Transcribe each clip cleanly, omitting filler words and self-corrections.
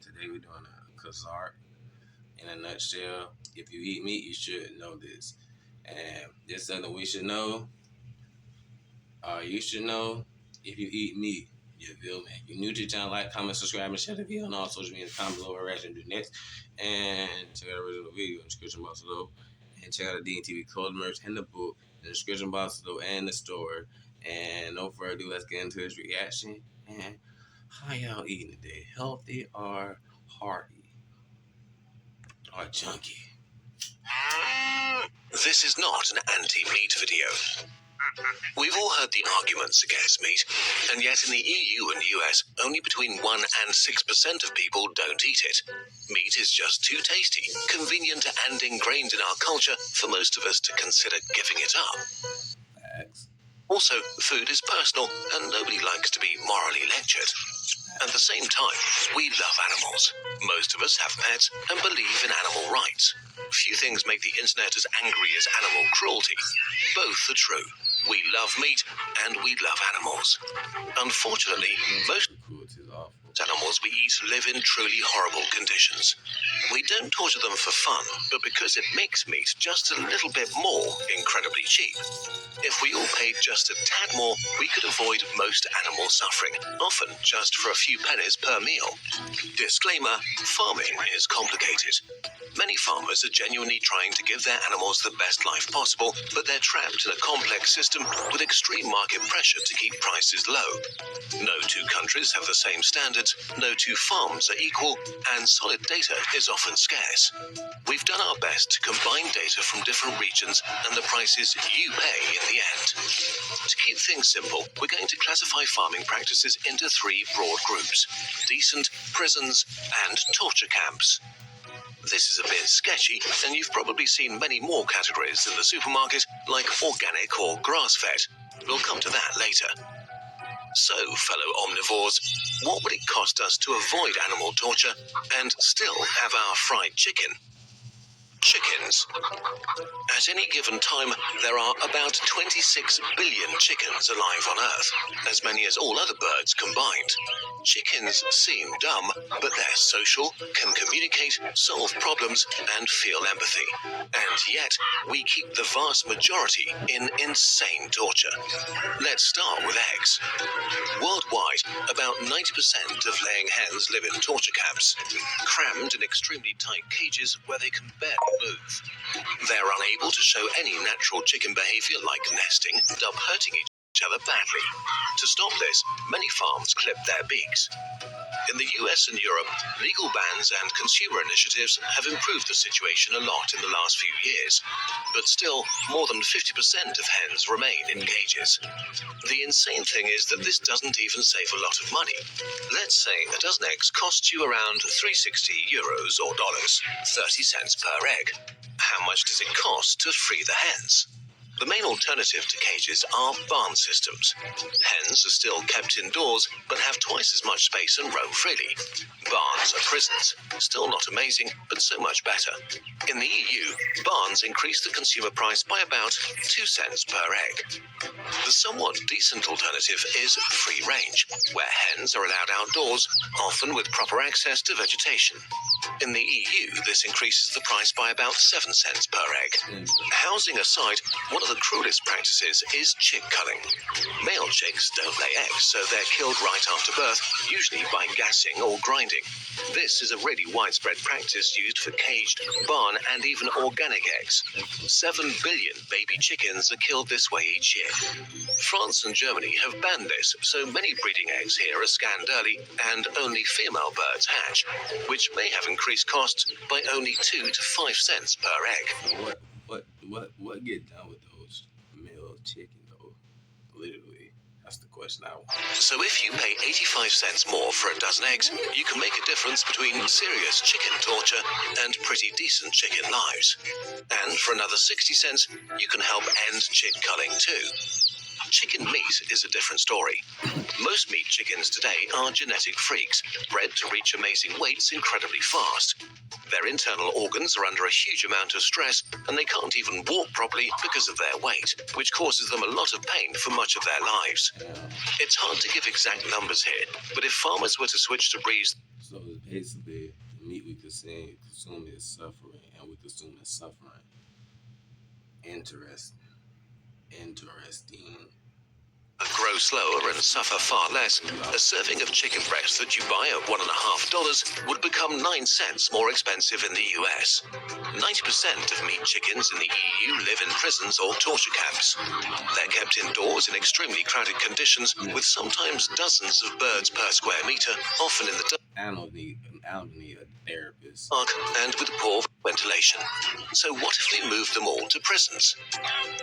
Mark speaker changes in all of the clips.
Speaker 1: Today we're doing a kurzgesagt. In a nutshell, if you eat meat, you should know this. And this is something we should know, or you should know if you eat meat. You feel me? If you're new to the channel, like, comment, subscribe, and share the video on all social media. Comment below what reaction do next. And check out the original video in the description box below. And check out the DNTV code merch and the book in the description box below and the store. And no further ado, let's get into this reaction. And how y'all eating today? Healthy or hearty? Or junky?
Speaker 2: This is not an anti-meat video. We've all heard the arguments against meat, and yet in the EU and US, only between 1 and 6% of people don't eat it. Meat is just too tasty, convenient, and ingrained in our culture for most of us to consider giving it up.
Speaker 1: Facts.
Speaker 2: Also, food is personal, and nobody likes to be morally lectured. At the same time, we love animals. Most of us have pets and believe in animal rights. Few things make the internet as angry as animal cruelty. Both are true. We love meat and we love animals. Unfortunately, most
Speaker 1: Cruelty is awful.
Speaker 2: animals we eat live in truly horrible conditions. We don't torture them for fun, but because it makes meat just a little bit more incredibly cheap. If we all paid just a tad more, we could avoid most animal suffering, often just for a few pennies per meal. Disclaimer, farming is complicated. Many farmers are genuinely trying to give their animals the best life possible, but they're trapped in a complex system with extreme market pressure to keep prices low. No two countries have the same standards, no two farms are equal, and solid data is often scarce. We've done our best to combine data from different regions and the prices you pay in the end. To keep things simple, we're going to classify farming practices into 3 broad groups: decent, prisons, and torture camps. This is a bit sketchy, and you've probably seen many more categories in the supermarket, like organic or grass-fed. We'll come to that later. So, fellow omnivores, what would it cost us to avoid animal torture and still have our fried chicken? Chickens. At any given time, there are about 26 billion chickens alive on Earth, as many as all other birds combined. Chickens seem dumb, but they're social, can communicate, solve problems, and feel empathy. And yet, we keep the vast majority in insane torture. Let's start with eggs. Worldwide, about 90% of laying hens live in torture camps, crammed in extremely tight cages where they can barely move. They're unable to show any natural chicken behavior like nesting, up hurting each other badly. To stop this, many farms clip their beaks. In the US and Europe, legal bans and consumer initiatives have improved the situation a lot in the last few years, but still, more than 50% of hens remain in cages. The insane thing is that this doesn't even save a lot of money. Let's say a dozen eggs costs you around €360 or dollars, 30 cents per egg. How much does it cost to free the hens? The main alternative to cages are barn systems. Hens are still kept indoors, but have twice as much space and roam freely. Barns are prisons. Still not amazing, but so much better. In the EU, barns increase the consumer price by about 2 cents per egg. The somewhat decent alternative is free range, where hens are allowed outdoors, often with proper access to vegetation. In the EU, this increases the price by about 7 cents per egg. Housing aside, one of the cruelest practices is chick culling. Male chicks don't lay eggs, so they're killed right after birth, usually by gassing or grinding. This is a really widespread practice used for caged, barn, and even organic eggs. 7 billion baby chickens are killed this way each year. France and Germany have banned this, so many breeding eggs here are scanned early, and only female birds hatch, which may have increased costs by only 2 to 5 cents per egg.
Speaker 1: What get done with those male chicken though? Literally, that's the question I want.
Speaker 2: So if you pay 85 cents more for a dozen eggs, you can make a difference between serious chicken torture and pretty decent chicken lives. And for another 60 cents, you can help end chick culling too. Chicken meat is a different story. Most meat chickens today are genetic freaks, bred to reach amazing weights incredibly fast. Their internal organs are under a huge amount of stress, and they can't even walk properly because of their weight, which causes them a lot of pain for much of their lives. It's hard to give exact numbers here, but if farmers were to switch to breeds
Speaker 1: So it's basically the meat we consume is suffering, and we consume is suffering. Interesting. Interesting.
Speaker 2: Grow slower and suffer far less, a serving of chicken breast that you buy at $1.50 would become 9 cents more expensive in the US. 90% of meat chickens in the EU live in prisons or torture camps. They're kept indoors in extremely crowded conditions, with sometimes dozens of birds per square meter, often in the
Speaker 1: Animals need a therapist.
Speaker 2: dark and with poor ventilation. So what if we moved them all to prisons?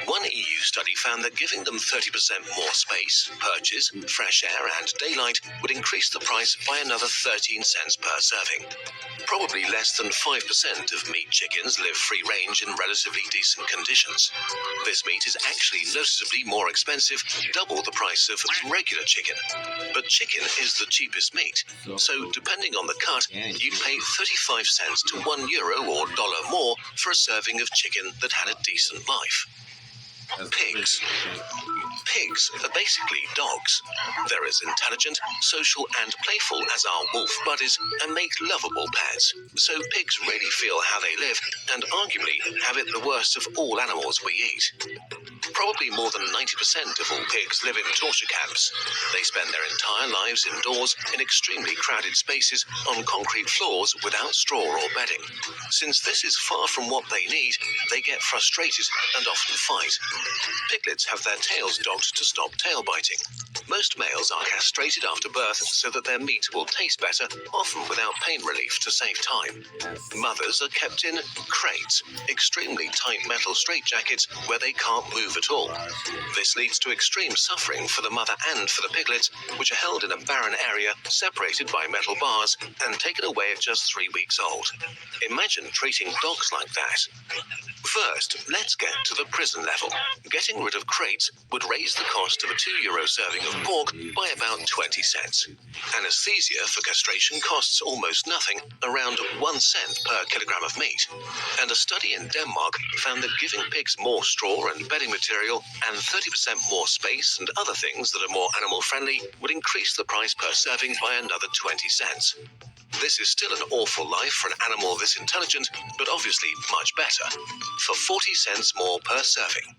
Speaker 2: One EU study found that giving them 30% more space, perches, fresh air and daylight would increase the price by another 13 cents per serving. Probably less than 5% of meat chickens live free range in relatively decent conditions. This meat is actually noticeably more expensive, double the price of regular chicken. But chicken is the cheapest meat, so depending on the cut, you'd pay 35 cents to €1 or dollar more for a serving of chicken that had a decent life. Pigs. Pigs are basically dogs. They're as intelligent, social and playful as our wolf buddies and make lovable pets. So pigs really feel how they live and arguably have it the worst of all animals we eat. Probably more than 90% of all pigs live in torture camps. They spend their entire lives indoors in extremely crowded spaces on concrete floors without straw or bedding. Since this is far from what they need, they get frustrated and often fight. Piglets have their tails docked to stop tail biting. Most males are castrated after birth so that their meat will taste better, often without pain relief to save time. Mothers are kept in crates, extremely tight metal straitjackets where they can't move at all. This leads to extreme suffering for the mother and for the piglets, which are held in a barren area, separated by metal bars, and taken away at just 3 weeks old. Imagine treating dogs like that. First, let's get to the prison level. Getting rid of crates would raise the cost of a €2 serving of pork by about 20 cents. Anesthesia for castration costs almost nothing, around 1 cent per kilogram of meat. And a study in Denmark found that giving pigs more straw and bedding material and 30% more space and other things that are more animal-friendly would increase the price per serving by another 20 cents. This is still an awful life for an animal this intelligent, but obviously much better, for 40 cents more per serving.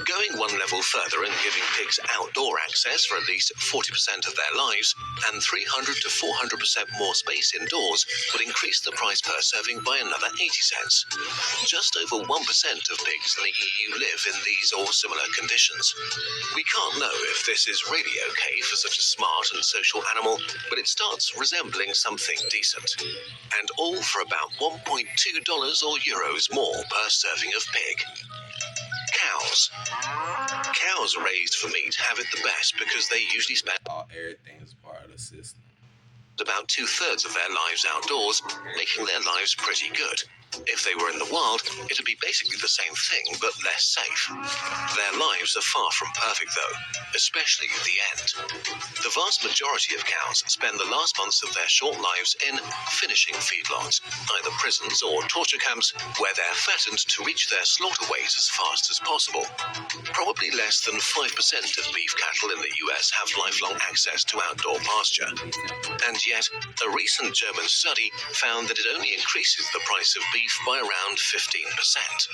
Speaker 2: Going one level further and giving pigs outdoor access for at least 40% of their lives and 300 to 400% more space indoors would increase the price per serving by another 80 cents. Just over 1% of pigs in the EU live in these or similar conditions. We can't know if this is really okay for such a smart and social animal, but it starts resembling something decent. And all for about $1.2 or euros more per serving of pig. Cows. Cows raised for meat have it the best because they usually spend
Speaker 1: Everything is part of the system.
Speaker 2: about 2/3 of their lives outdoors, making their lives pretty good. If they were in the wild, it'd be basically the same thing, but less safe. Their lives are far from perfect, though, especially at the end. The vast majority of cows spend the last months of their short lives in finishing feedlots, either prisons or torture camps, where they're fattened to reach their slaughter weight as fast as possible. Probably less than 5% of beef cattle in the US have lifelong access to outdoor pasture. And yet, a recent German study found that it only increases the price of beef by around 15%.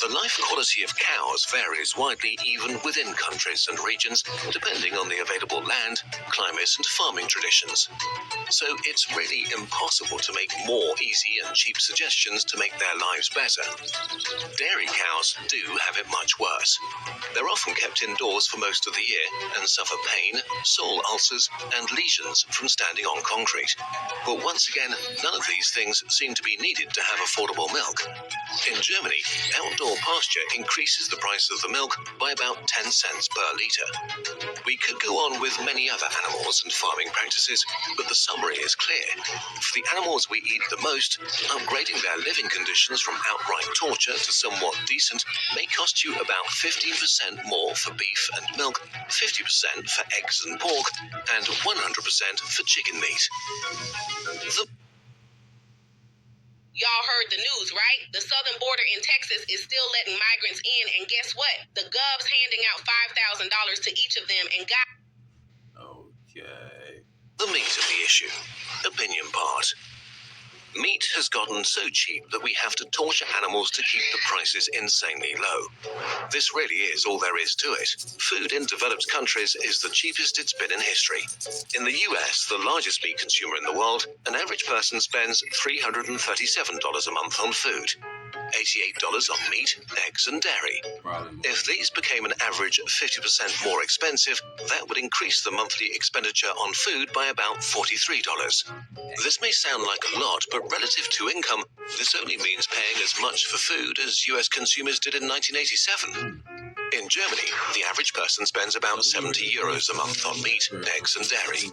Speaker 2: The life quality of cows varies widely even within countries and regions, depending on the available land, climate and farming traditions. So it's really impossible to make more easy and cheap suggestions to make their lives better. Dairy cows do have it much worse. They're often kept indoors for most of the year and suffer pain, sore ulcers and lesions from standing on concrete. But once again, none of these things seem to be needed to have affordable milk. In Germany, outdoor pasture increases the price of the milk by about 10 cents per litre. We could go on with many other animals and farming practices, but the summary is clear. For the animals we eat the most, upgrading their living conditions from outright torture to somewhat decent may cost you about 15% more for beef and milk, 50% for eggs and pork, and 100% for chicken meat.
Speaker 3: Y'all heard the news, right? The southern border in Texas is still letting migrants in, and guess what? The gov's handing out $5,000 to each of them, and God...
Speaker 1: Okay.
Speaker 2: The meat of the issue. Opinion part. Meat has gotten so cheap that we have to torture animals to keep the prices insanely low. This really is all there is to it. Food in developed countries is the cheapest it's been in history. In the US, the largest meat consumer in the world, an average person spends $337 a month on food. $88 on meat, eggs and dairy. If these became an average 50% more expensive, that would increase the monthly expenditure on food by about $43. This may sound like a lot, but relative to income, this only means paying as much for food as US consumers did in 1987. In Germany, the average person spends about €70 a month on meat, eggs and dairy.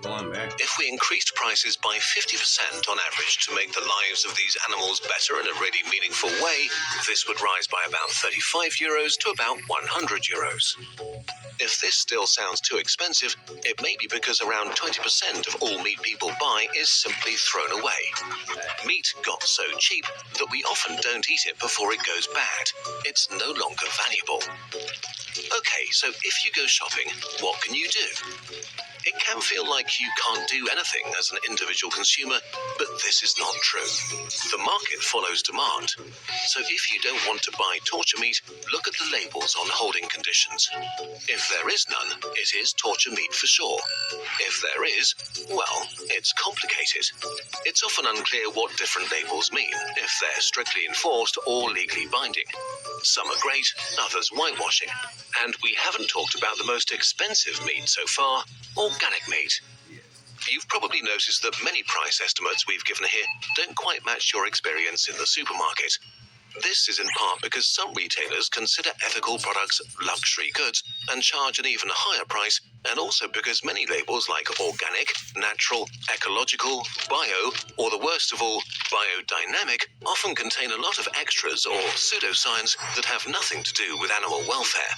Speaker 2: If we increased prices by 50% on average to make the lives of these animals better in a really meaningful way, this would rise by about €35 to about €100. If this still sounds too expensive, it may be because around 20% of all meat people buy is simply thrown away. Meat got so cheap that we often don't eat it before it goes bad. It's no longer valuable. Okay, so if you go shopping, what can you do? It can feel like you can't do anything as an individual consumer, but this is not true. The market follows demand. So if you don't want to buy torture meat, look at the labels on holding conditions. If there is none, it is torture meat for sure. If there is, well, it's complicated. It's often unclear what different labels mean, if they're strictly enforced or legally binding. Some are great, others whitewashing. And we haven't talked about the most expensive meat so far, organic meat. You've probably noticed that many price estimates we've given here don't quite match your experience in the supermarket. This is in part because some retailers consider ethical products luxury goods and charge an even higher price, and also because many labels like organic, natural, ecological, bio, or the worst of all, biodynamic, often contain a lot of extras or pseudoscience that have nothing to do with animal welfare.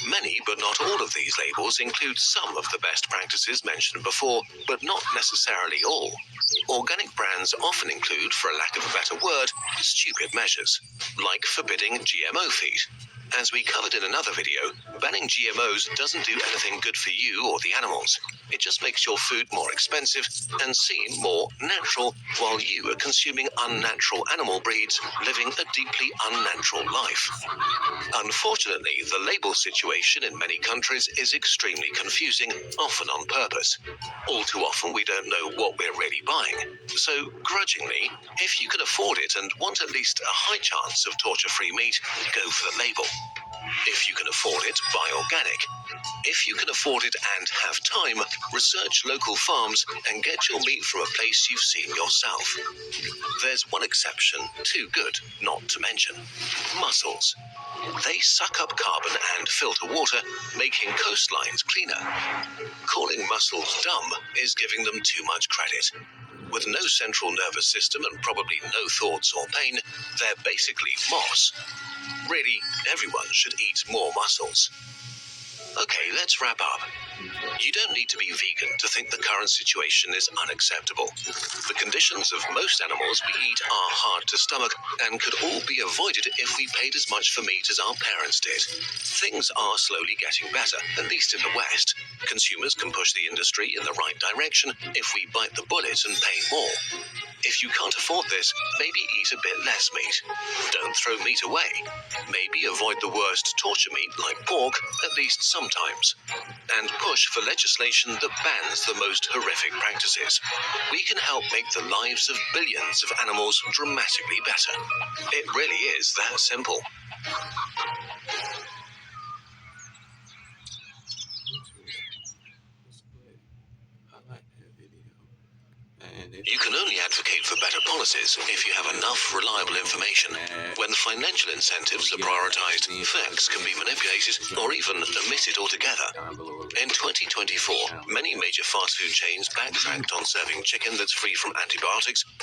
Speaker 2: Many, but not all of these labels include some of the best practices mentioned before, but not necessarily all. Organic brands often include, for a lack of a better word, stupid measures, like forbidding GMO feed. As we covered in another video, banning GMOs doesn't do anything good for you or the animals. It just makes your food more expensive and seem more natural, while you are consuming unnatural animal breeds, living a deeply unnatural life. Unfortunately, the label situation in many countries is extremely confusing, often on purpose. All too often we don't know what we're really buying. So, grudgingly, if you can afford it and want at least a high chance of torture-free meat, go for the label. If you can afford it, buy organic. If you can afford it and have time, research local farms and get your meat from a place you've seen yourself. There's one exception, too good not to mention: mussels. They suck up carbon and filter water, making coastlines cleaner. Calling mussels dumb is giving them too much credit. With no central nervous system and probably no thoughts or pain, they're basically moss. Really, everyone should eat more mussels. Okay, let's wrap up. You don't need to be vegan to think the current situation is unacceptable. The conditions of most animals we eat are hard to stomach and could all be avoided if we paid as much for meat as our parents did. Things are slowly getting better, at least in the West. Consumers can push the industry in the right direction if we bite the bullet and pay more. If you can't afford this, maybe eat a bit less meat. Don't throw meat away. Maybe avoid the worst torture meat like pork, at least sometimes. And push for legislation that bans the most horrific practices. We can help make the lives of billions of animals dramatically better. It really is that simple. You can only advocate for better policies if you have enough reliable information. When financial incentives are prioritized, facts can be manipulated or even omitted altogether. In 2024, many major fast food chains backtracked on serving chicken that's free from antibiotics